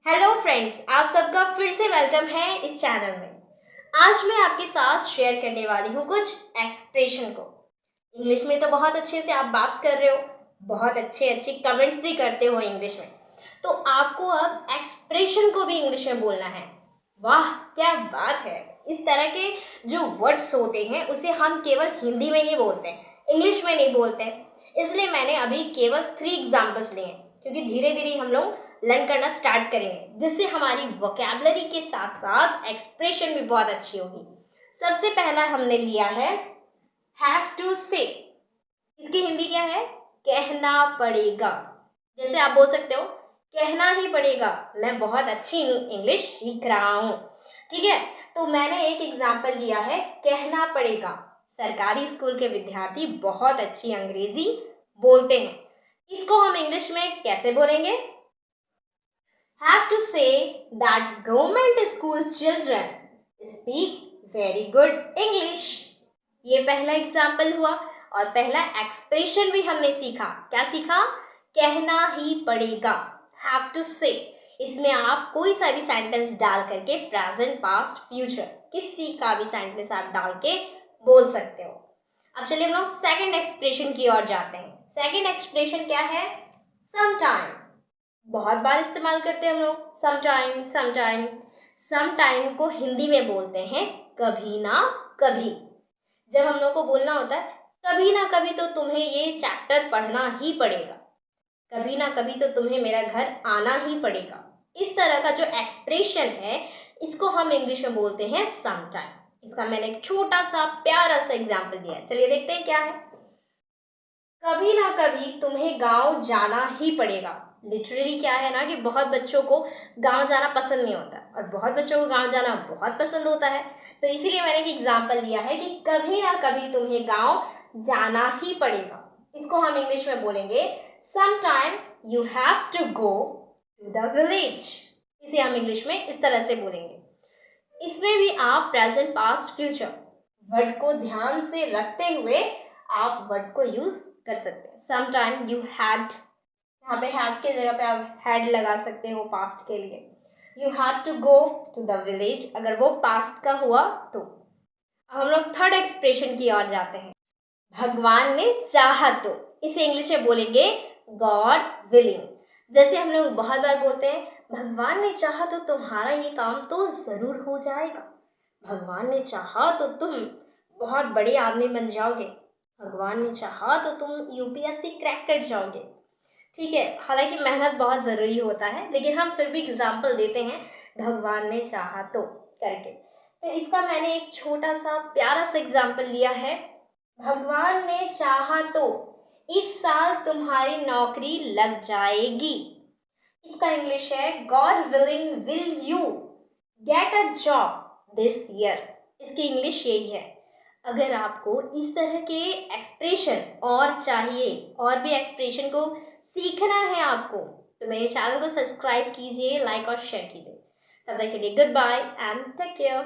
Hello friends, आप सबका फिर से वेलकम है इस चैनल में। आज मैं आपके साथ शेयर करने वाली हूँ कुछ एक्सप्रेशन को। इंग्लिश में तो बहुत अच्छे से आप बात कर रहे हो, बहुत अच्छे अच्छे कमेंट्स भी करते हो इंग्लिश में, तो आपको अब एक्सप्रेशन को भी इंग्लिश में बोलना है। वाह क्या बात है। इस तरह के जो वर्ड्स होते हैं उसे हम केवल हिंदी में ही बोलते हैं, इंग्लिश में नहीं बोलते। इसलिए मैंने अभी केवल 3 एग्जाम्पल्स लिए हैं, क्योंकि धीरे धीरे हम लोग लर्न करना स्टार्ट करेंगे, जिससे हमारी वोकैबुलरी के साथ साथ एक्सप्रेशन भी बहुत अच्छी होगी। सबसे पहला हमने लिया है हैव टू से। इसकी हिंदी क्या है? कहना पड़ेगा। जैसे आप बोल सकते हो कहना ही पड़ेगा, मैं बहुत अच्छी इंग्लिश सीख रहा हूँ। ठीक है, तो मैंने एक एग्जाम्पल लिया है कहना पड़ेगा। सरकारी स्कूल के विद्यार्थी बहुत अच्छी अंग्रेजी बोलते हैं। इसको हम इंग्लिश में कैसे बोलेंगे? Have to say that government school children speak very good English। ये पहला एग्जाम्पल हुआ और पहला एक्सप्रेशन भी हमने सीखा। क्या सीखा? कहना ही पड़ेगा, have to say। इसमें आप कोई सा भी सेंटेंस डाल करके प्रेजेंट पास्ट फ्यूचर किसी का भी सेंटेंस आप डाल के बोल सकते हो। अब चलिए हम लोग सेकंड एक्सप्रेशन की ओर जाते हैं। सेकंड एक्सप्रेशन क्या है? समटाइम। बहुत बार इस्तेमाल करते हैं हम लोग समटाइम। समटाइम को हिंदी में बोलते हैं कभी ना कभी। जब हम लोग को बोलना होता है कभी ना कभी तो तुम्हें ये चैप्टर पढ़ना ही पड़ेगा, कभी ना कभी तो तुम्हें मेरा घर आना ही पड़ेगा, इस तरह का जो एक्सप्रेशन है इसको हम इंग्लिश में बोलते हैं समटाइम। इसका मैंने एक छोटा सा प्यारा सा एग्जाम्पल दिया है, चलिए देखते हैं क्या है। कभी ना कभी तुम्हें गांव जाना ही पड़ेगा। लिटरली क्या है ना कि बहुत बच्चों को गांव जाना पसंद नहीं होता और बहुत बच्चों को गांव जाना बहुत पसंद होता है। तो इसीलिए मैंने एक एग्जाम्पल लिया है कि कभी ना कभी तुम्हें गांव जाना ही पड़ेगा। इसको हम इंग्लिश में बोलेंगे sometime you have to go to the village। इसे हम इंग्लिश में इस तरह से बोलेंगे। इसमें भी आप प्रेजेंट पास्ट फ्यूचर वर्ड को ध्यान से रखते हुए आप वर्ड को यूज कर सकते हैं। समटाइम यू हैड, यहाँ पे हैड के जगह पे आप हैड लगा सकते हो पास्ट के लिए। You had to go to the village, अगर वो पास्ट का हुआ तो। अब हम लोग थर्ड एक्सप्रेशन की ओर जाते हैं। भगवान ने चाहा तो, इसे इंग्लिश में बोलेंगे गॉड विलिंग। जैसे हम लोग बहुत बार बोलते हैं भगवान ने चाहा तो तुम्हारा ये काम तो जरूर हो जाएगा, भगवान ने चाहा तो तुम बहुत बड़े आदमी बन जाओगे, भगवान ने चाहा तो तुम यूपीएससी क्रैक कर जाओगे। ठीक है, हालांकि मेहनत बहुत ज़रूरी होता है, लेकिन हम फिर भी एग्जाम्पल देते हैं भगवान ने चाहा तो करके। तो इसका मैंने एक छोटा सा प्यारा सा एग्जाम्पल लिया है। भगवान ने चाहा तो इस साल तुम्हारी नौकरी लग जाएगी। इसका इंग्लिश है God willing will you get a job this year. इसकी इंग्लिश यही है। अगर आपको इस तरह के एक्सप्रेशन और चाहिए, और भी एक्सप्रेशन को सीखना है आपको, तो मेरे चैनल को सब्सक्राइब कीजिए, लाइक और शेयर कीजिए। तब तक के लिए goodbye and take care.